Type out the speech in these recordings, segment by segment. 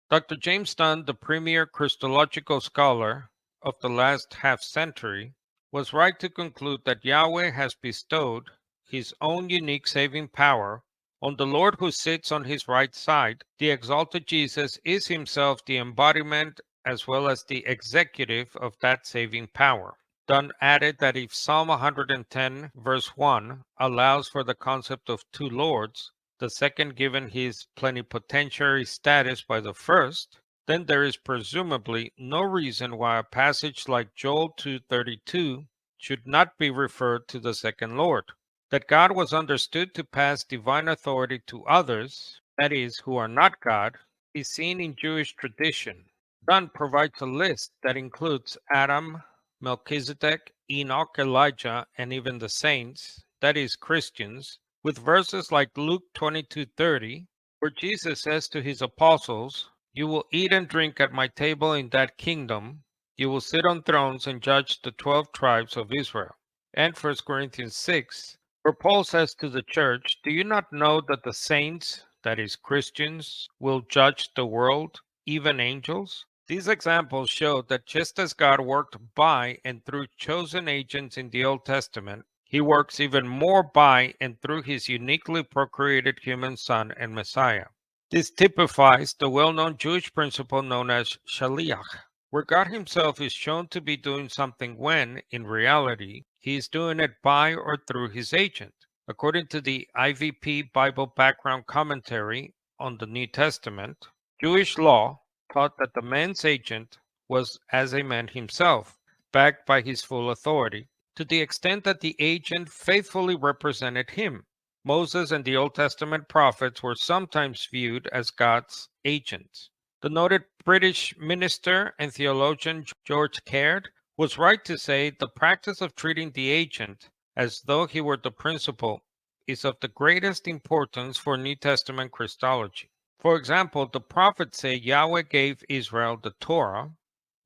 Dr. James Dunn, the premier Christological scholar of the last half century, was right to conclude that Yahweh has bestowed his own unique saving power on the Lord who sits on his right side. The exalted Jesus is himself the embodiment as well as the executive of that saving power. Dunn added that if Psalm 110, verse 1, allows for the concept of two lords, the second given his plenipotentiary status by the first, then there is presumably no reason why a passage like Joel 2:32 should not be referred to the second Lord. That God was understood to pass divine authority to others, that is, who are not God, is seen in Jewish tradition. Dunn provides a list that includes Adam, Melchizedek, Enoch, Elijah, and even the saints, that is, Christians, with verses like Luke 22:30, where Jesus says to his apostles, "You will eat and drink at my table in that kingdom. You will sit on thrones and judge the 12 tribes of Israel." And 1 Corinthians 6, where Paul says to the church, "Do you not know that the saints, that is, Christians, will judge the world, even angels?" These examples show that just as God worked by and through chosen agents in the Old Testament, he works even more by and through his uniquely procreated human Son and Messiah. This typifies the well-known Jewish principle known as Shaliach, where God himself is shown to be doing something when, in reality, he is doing it by or through his agent. According to the IVP Bible Background Commentary on the New Testament, Jewish law taught that the man's agent was as a man himself, backed by his full authority, to the extent that the agent faithfully represented him. Moses and the Old Testament prophets were sometimes viewed as God's agents. The noted British minister and theologian George Caird was right to say the practice of treating the agent as though he were the principal is of the greatest importance for New Testament Christology. For example, the prophets say Yahweh gave Israel the Torah,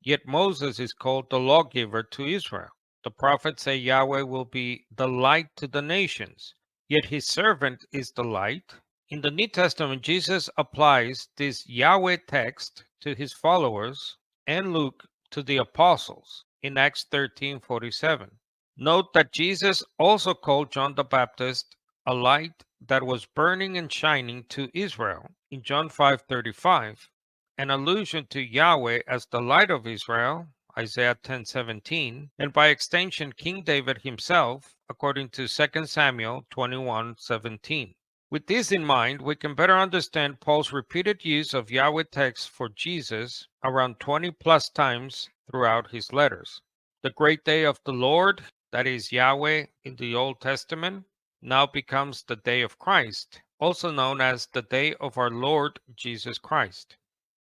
yet Moses is called the lawgiver to Israel. The prophets say Yahweh will be the light to the nations, yet his servant is the light. In the New Testament, Jesus applies this Yahweh text to his followers and Luke to the apostles in Acts 13:47. Note that Jesus also called John the Baptist a light that was burning and shining to Israel in John 5:35, an allusion to Yahweh as the light of Israel, Isaiah 10:17, and by extension King David himself, according to 2 Samuel 21:17. With this in mind, we can better understand Paul's repeated use of Yahweh text for Jesus around 20 plus times throughout his letters. The great day of the Lord, that is Yahweh in the Old Testament, now becomes the day of Christ, also known as the day of our Lord Jesus Christ.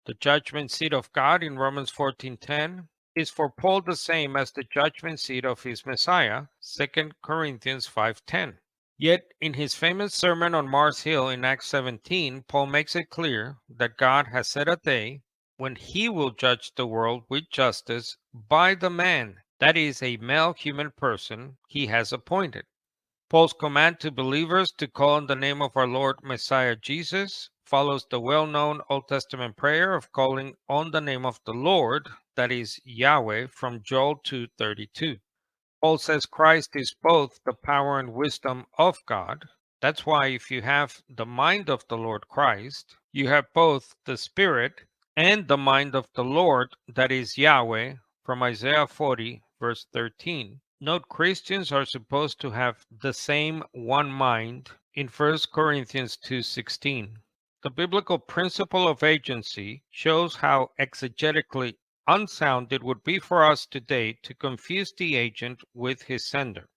The judgment seat of God in Romans 14:10 is for Paul the same as the judgment seat of his Messiah, 2 Corinthians 5:10. Yet in his famous sermon on Mars Hill in Acts 17, Paul makes it clear that God has set a day when he will judge the world with justice by the man, that is, a male human person, he has appointed. Paul's command to believers to call on the name of our Lord Messiah Jesus follows the well-known Old Testament prayer of calling on the name of the Lord, that is Yahweh, from Joel 2:32. Paul says Christ is both the power and wisdom of God. That's why if you have the mind of the Lord Christ, you have both the Spirit and the mind of the Lord, that is Yahweh, from Isaiah 40, verse 13. Note Christians are supposed to have the same one mind in 1 Corinthians 2:16. The biblical principle of agency shows how exegetically unsound it would be for us today to confuse the agent with his sender.